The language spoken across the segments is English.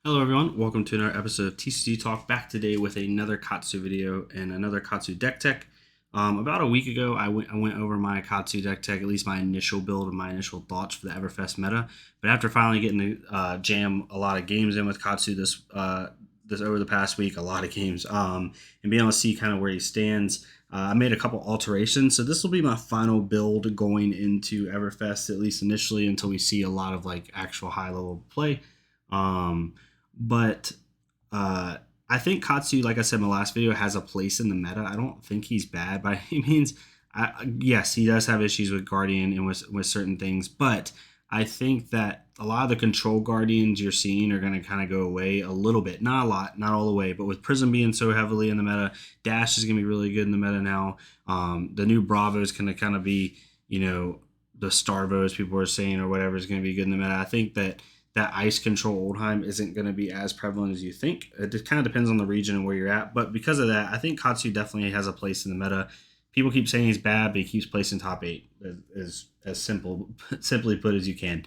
Hello everyone, welcome to another episode of TCG Talk, back today with another Katsu video and another Katsu deck tech. About a week ago, I went over my Katsu deck tech, at least my initial build and my initial thoughts for the Everfest meta. But after finally getting to jam a lot of games in with Katsu this over the past week, a lot of games, and being able to see kind of where he stands, I made a couple alterations. So this will be my final build going into Everfest, at least initially, until we see a lot of like actual high level play. But I think Katsu, like I said in my last video, has a place in the meta. I don't think he's bad by any means. Yes, he does have issues with Guardian and with certain things, but I think that a lot of the control Guardians you're seeing are going to kind of go away a little bit. Not a lot, not all the way, but with Prism being so heavily in the meta, Dash is going to be really good in the meta now. The new Bravo is going to kind of be, the Starvo, as people are saying, or whatever, is going to be good in the meta. I think that ice control Oldheim isn't going to be as prevalent as you think. It just kind of depends on the region and where you're at. But because of that, I think Katsu definitely has a place in the meta. People keep saying he's bad, but he keeps placing top 8, as simply put as you can.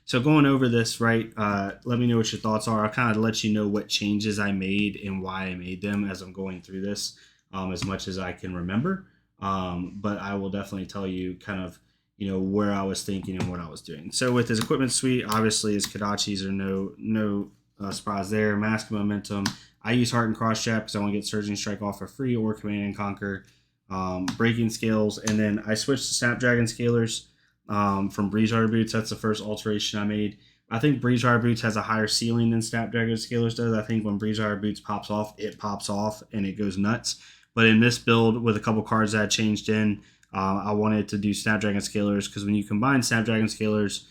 So going over this, right, let me know what your thoughts are. I'll kind of let you know what changes I made and why I made them as I'm going through this, as much as I can remember. But I will definitely tell you kind of, where I was thinking and what I was doing. So with his equipment suite, obviously his Kadachis are no surprise there. Mask Momentum. I use Heart and Cross Trap because I want to get Surging Strike off for free, or Command and Conquer. Breaking Scales, and then I switched to Snapdragon Scalers from Breeze Rider Boots. That's the first alteration I made. I think Breeze Rider Boots has a higher ceiling than Snapdragon Scalers does. I think when Breeze Rider Boots pops off, it pops off and it goes nuts. But in this build, with a couple cards that I changed in, I wanted to do Snapdragon Scalers because when you combine Snapdragon Scalers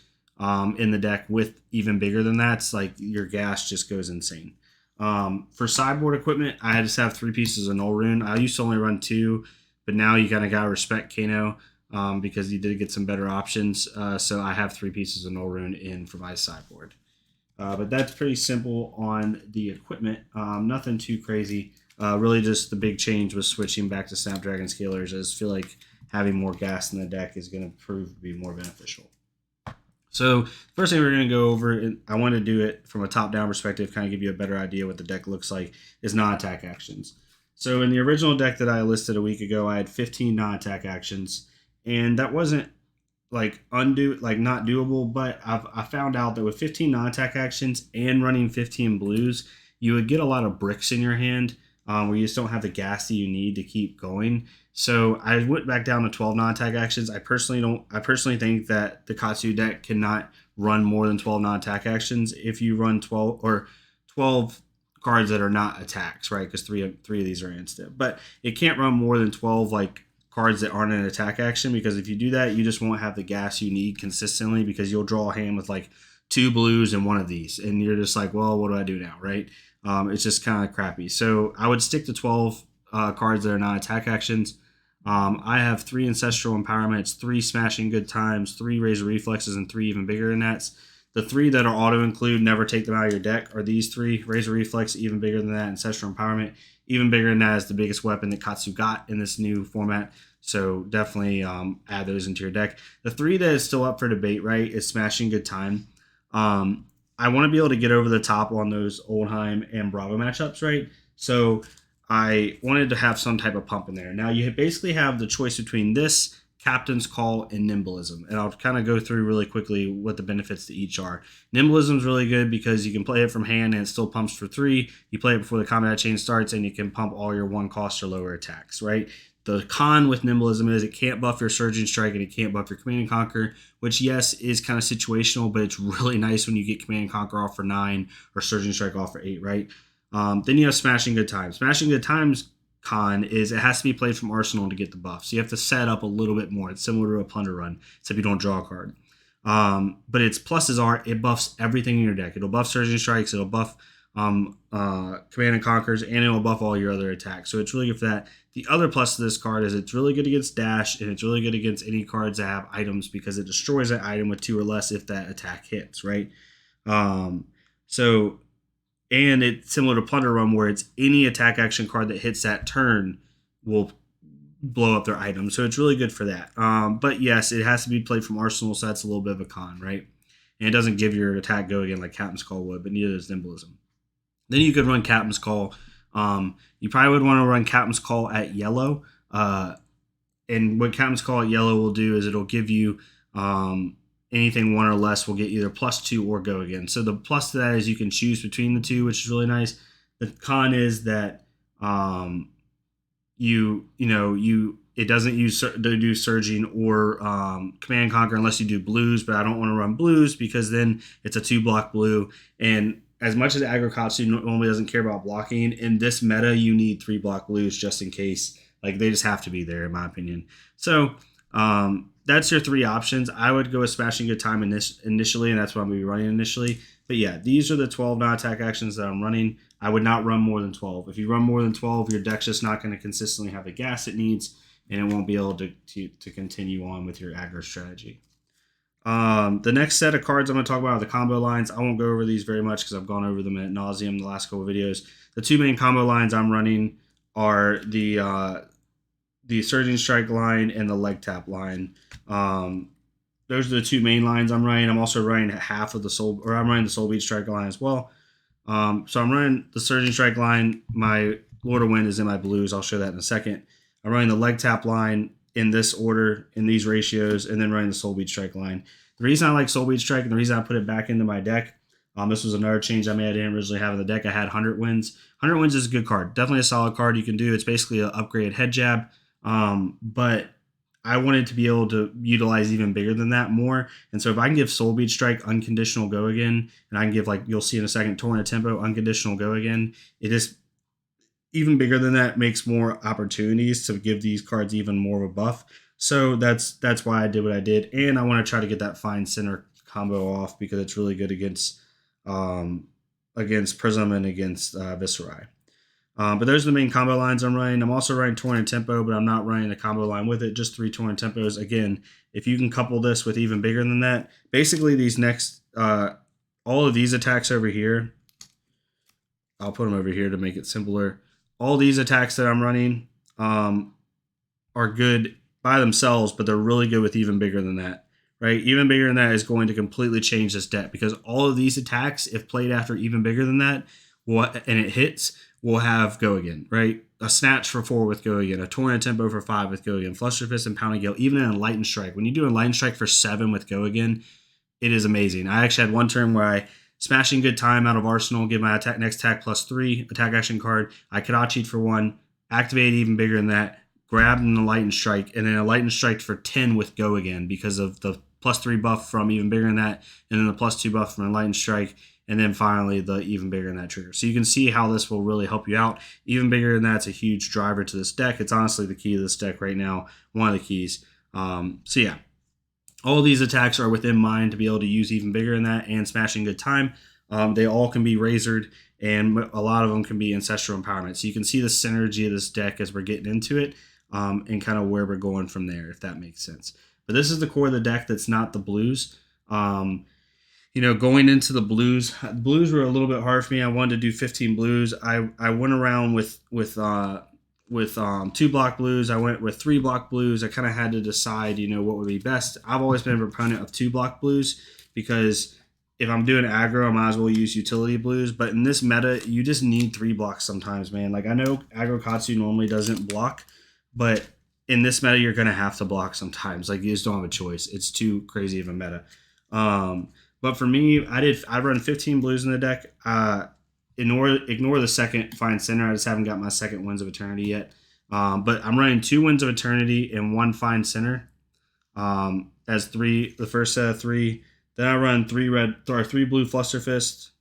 in the deck with even bigger than that, it's like your gas just goes insane. For sideboard equipment, I just have 3 pieces of Null Rune. I used to only run 2, but now you kind of got to respect Kano because you did get some better options. So I have 3 pieces of Null Rune in for my sideboard. But that's pretty simple on the equipment. Nothing too crazy. Really just the big change was switching back to Snapdragon Scalers. I just feel like having more gas in the deck is going to prove to be more beneficial. So first thing we're going to go over, and I want to do it from a top-down perspective, kind of give you a better idea what the deck looks like, is non-attack actions. So in the original deck that I listed a week ago, I had 15 non-attack actions, and that wasn't like not doable, but I found out that with 15 non-attack actions and running 15 blues, you would get a lot of bricks in your hand where you just don't have the gas that you need to keep going. So I went back down to 12 non-attack actions. I personally think that the Katsu deck cannot run more than 12 non-attack actions if you run 12 cards that are not attacks, right? Because three of these are instant. But it can't run more than 12 like cards that aren't an attack action, because if you do that, you just won't have the gas you need consistently, because you'll draw a hand with like 2 blues and 1 of these, and you're just like, well, what do I do now, right? It's just kind of crappy. So I would stick to 12 cards that are not attack actions. I have 3 Ancestral Empowerments, 3 Smashing Good Times, 3 Razor Reflexes, and 3 even bigger than that. The 3 that are auto-include, never take them out of your deck, are these 3. Razor Reflex, even bigger than that. Ancestral Empowerment, even bigger than that, is the biggest weapon that Katsu got in this new format. So definitely add those into your deck. The 3 that is still up for debate, right, is Smashing Good Time. I want to be able to get over the top on those Oldheim and Bravo matchups, right? So I wanted to have some type of pump in there. Now you basically have the choice between this, Captain's Call, and Nimblism. And I'll kind of go through really quickly what the benefits to each are. Nimblism is really good because you can play it from hand and it still pumps for 3. You play it before the combat chain starts and you can pump all your 1 cost or lower attacks, right? The con with Nimblism is it can't buff your Surging Strike and it can't buff your Command and Conquer, which, yes, is kind of situational, but it's really nice when you get Command and Conquer off for 9 or Surging Strike off for 8, right? Then you have Smashing Good Times. Smashing Good Times con is it has to be played from Arsenal to get the buff. So you have to set up a little bit more. It's similar to a Plunder Run, except you don't draw a card. But its pluses are it buffs everything in your deck. It'll buff Surging Strikes, it'll buff Command and Conquers, and it'll buff all your other attacks. So it's really good for that. The other plus to this card is it's really good against Dash, and it's really good against any cards that have items because it destroys that item with 2 or less if that attack hits, right? And it's similar to Plunder Run, where it's any attack action card that hits that turn will blow up their item. So it's really good for that. But yes, it has to be played from Arsenal, so that's a little bit of a con, right? and it doesn't give your attack go again like Captain's Call would, but neither does Nimblism. Then you could run Captain's Call. You probably would want to run Captain's Call at yellow. And what Captain's Call at yellow will do is it'll give you anything 1 or less will get either +2 or go again. So the plus to that is you can choose between the two, which is really nice. The con is that it doesn't do surging or command conquer unless you do blues, but I don't want to run blues because then it's a 2-block blue. And as much as aggro Katsu normally doesn't care about blocking, in this meta you need 3-block blues just in case. Like, they just have to be there, in my opinion. So that's your 3 options. I would go with Smashing Good Time initially, and that's what I'm going to be running initially. But yeah, these are the 12 non-attack actions that I'm running. I would not run more than 12. If you run more than 12, your deck's just not going to consistently have the gas it needs, and it won't be able to continue on with your aggro strategy. The next set of cards I'm going to talk about are the combo lines. I won't go over these very much because I've gone over them ad nauseum the last couple of videos. The 2 main combo lines I'm running are the Surging Strike line and the Leg Tap line. Those are the 2 main lines I'm running. I'm also running half of the I'm running the Soul Beat Strike line as well. So I'm running the Surging Strike line. My Lord of Wind is in my blues. I'll show that in a second. I'm running the Leg Tap line in this order, in these ratios, and then running the Soul Beat Strike line. The reason I like Soul Beat Strike and the reason I put it back into my deck, this was another change I made. I didn't originally have in the deck. I had 100 Winds. 100 Winds is a good card. Definitely a solid card you can do. It's basically an upgraded head jab. But I wanted to be able to utilize even bigger than that more. And so if I can give Soul Beat Strike unconditional go again, and I can give, like you'll see in a second, Torrent of Tempo unconditional go again, it is even bigger than that, makes more opportunities to give these cards even more of a buff. So that's why I did what I did. And I want to try to get that Fine Center combo off because it's really good against Prism and against Viscerai. But those are the main combo lines I'm running. I'm also running Torrent Tempo, but I'm not running a combo line with it, just 3 Torrent Tempos. Again, if you can couple this with even bigger than that, basically these next, all of these attacks over here, I'll put them over here to make it simpler. All these attacks that I'm running are good by themselves, but they're really good with even bigger than that, right? Even bigger than that is going to completely change this deck because all of these attacks, if played after even bigger than that, and it hits, will have go again, right? A Snatch for 4 with go again, a Torrent Tempo for 5 with go again, Fluster Fist and Pounding Gale, even in a Lightning Strike. When you do a Lightning Strike for 7 with go again, it is amazing. I actually had one turn where I Smashing Good Time out of Arsenal, give my next attack +3, attack action card. I Kadachi'd for 1, activate even bigger than that, grab in the Lightning Strike, and then a Lightning Strike for 10 with go again because of the +3 buff from even bigger than that, and then the +2 buff from a Lightning Strike, and then finally the even bigger than that trigger. So you can see how this will really help you out. Even bigger than that's a huge driver to this deck. It's honestly the key to this deck right now, one of the keys. So yeah. All of these attacks are within mine to be able to use even bigger than that and Smashing Good Time. They all can be Razored, and a lot of them can be Ancestral Empowerment. So you can see the synergy of this deck as we're getting into it, and kind of where we're going from there, if that makes sense. But this is the core of the deck that's not the blues. Going into the blues were a little bit hard for me. I wanted to do 15 blues. I went around with 2-block blues. I went with 3-block blues. I kind of had to decide, what would be best. I've always been a proponent of 2-block blues because if I'm doing aggro, I might as well use utility blues. But in this meta, you just need 3 blocks sometimes, man. Like, I know aggro Katsu normally doesn't block, but in this meta, you're going to have to block sometimes. Like, you just don't have a choice. It's too crazy of a meta. But for me, I run 15 blues in the deck. Ignore the second Fine Center. I just haven't got my second Winds of Eternity yet. But I'm running 2 Winds of Eternity and 1 Fine Center as 3, the first set of 3. Then I run 3 blue Fluster Fist,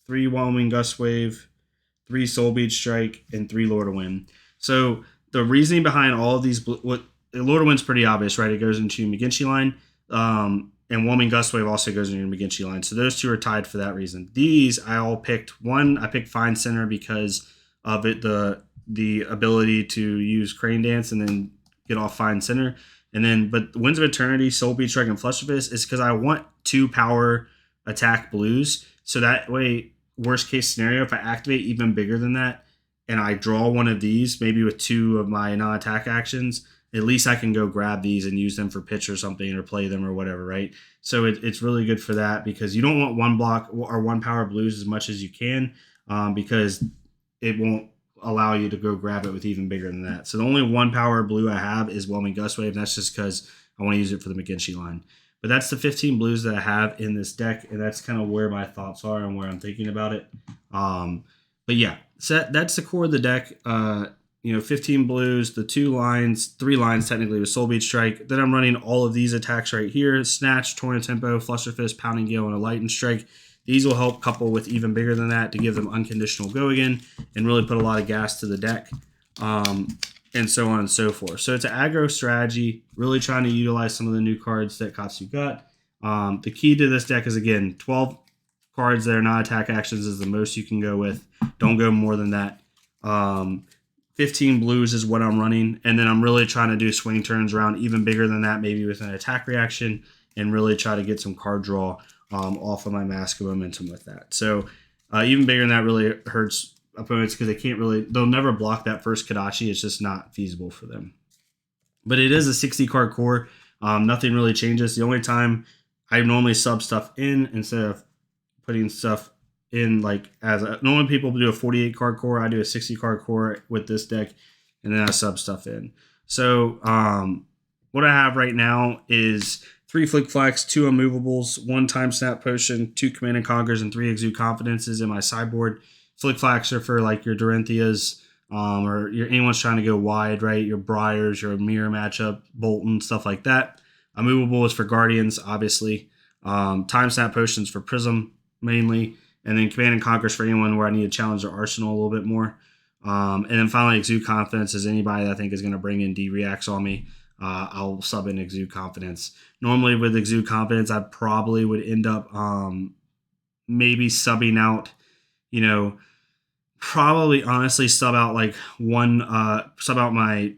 3 Whelming Gust Wave, 3 Soul Beat Strike, and 3 Lord of Wind. So the reasoning behind all of these, Lord of Wind's pretty obvious, right? It goes into McGinty line, and Whelming Gust Wave also goes into McGinty line. So those 2 are tied for that reason. These I all picked. One, I picked Fine Center because of it, the ability to use Crane Dance and then get off Fine Center. But Winds of Eternity, Soul Beat Strike, and Fluster Fist is because I want 2 power attack blues. So that way, worst case scenario, if I activate even bigger than that and I draw one of these, maybe with 2 of my non-attack actions, at least I can go grab these and use them for pitch or something or play them or whatever, right? So it's really good for that because you don't want one block or one power blues as much as you can, because it won't allow you to go grab it with even bigger than that. So the only one power blue I have is Whelming Gust Wave, and that's just because I want to use it for the McGinty line. But that's the 15 blues that I have in this deck, and that's kind of where my thoughts are and where I'm thinking about it. But yeah, so that's the core of the deck. 15 blues, the 2 lines, 3 lines technically with Soul Beat Strike. Then I'm running all of these attacks right here: Snatch, Torrent Tempo, Fluster Fist, Pounding Gale, and a Lightning Strike. These will help couple with even bigger than that to give them unconditional go again and really put a lot of gas to the deck, and so on and so forth. So it's an aggro strategy, really trying to utilize some of the new cards that Katsu got. The key to this deck is, again, 12 cards that are not attack actions is the most you can go with. Don't go more than that. 15 blues is what I'm running, and then I'm really trying to do swing turns around even bigger than that, maybe with an attack reaction, and really try to get some card draw off of my Mask of Momentum with that. So even bigger than that really hurts opponents because they'll never block that first Kadachi. It's just not feasible for them. But it is a 60 card core. Nothing really changes. The only time I normally sub stuff in instead of putting stuff in, normally people do a 48 card core, I do a 60 card core with this deck, and then I sub stuff in. So what I have right now is 3 Flick Flacks, 2 Immovables, 1 Time Snap Potion, 2 Command and Conquers, and 3 Exude Confidences in my sideboard. Flick Flacks are for like your Dorinthias, or anyone's trying to go wide, right? Your Briars, your Mirror Matchup, Bolton, stuff like that. Immovable is for Guardians, obviously. Time Snap Potions for Prism, mainly. And then Command and Conquers for anyone where I need to challenge their arsenal a little bit more. And then finally, Exude Confidence is anybody that I think is going to bring in D-Reacts on me. I'll sub in Exude Confidence. Normally with Exude Confidence, I probably would end up maybe subbing out, probably honestly sub out my,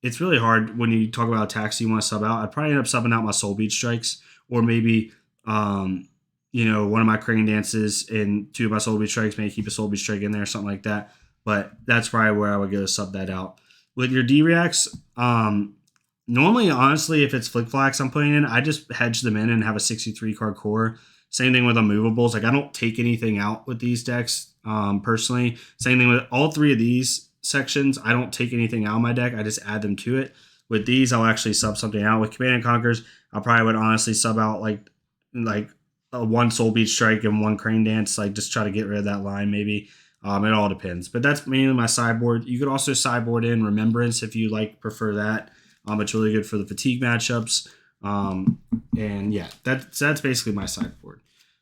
it's really hard when you talk about attacks you want to sub out. I'd probably end up subbing out my Soul Beat Strikes, or maybe, one of my Crane Dances and 2 of my Soul Beat Strikes, maybe keep a Soul Beat Strike in there, something like that. But that's probably where I would go to sub that out. With your D-Reacts, normally, honestly, if it's Flick Flacks I'm putting in, I just hedge them in and have a 63 card core. Same thing with Immovables. I don't take anything out with these decks, personally. Same thing with all 3 of these sections. I don't take anything out of my deck. I just add them to it. With these, I'll actually sub something out. With Command and Conquers, I probably would honestly sub out like a 1 Soul Beat Strike and 1 Crane Dance. Just try to get rid of that line, maybe. It all depends. But that's mainly my sideboard. You could also sideboard in Remembrance if you prefer that. It's really good for the fatigue matchups. And yeah, that's basically my sideboard.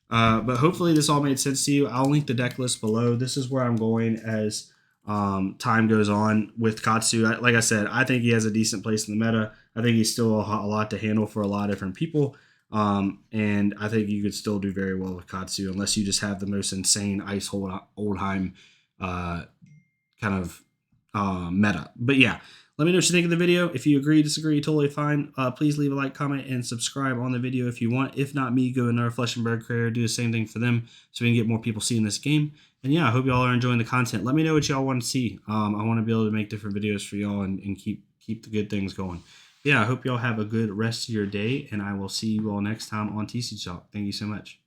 But hopefully this all made sense to you. I'll link the deck list below. This is where I'm going as time goes on with Katsu. Like I said, I think he has a decent place in the meta. I think he's still a lot to handle for a lot of different people. And I think you could still do very well with Katsu unless you just have the most insane Ice Oldheim kind of meta. But yeah, let me know what you think of the video. If you agree, disagree, totally fine. Please leave a like, comment, and subscribe on the video if you want. If not me, go to another Flesh and Bird creator, do the same thing for them so we can get more people seeing this game. And yeah, I hope y'all are enjoying the content. Let me know what y'all want to see. I want to be able to make different videos for y'all and keep the good things going. Yeah, I hope y'all have a good rest of your day, and I will see you all next time on TCG Talk. Thank you so much.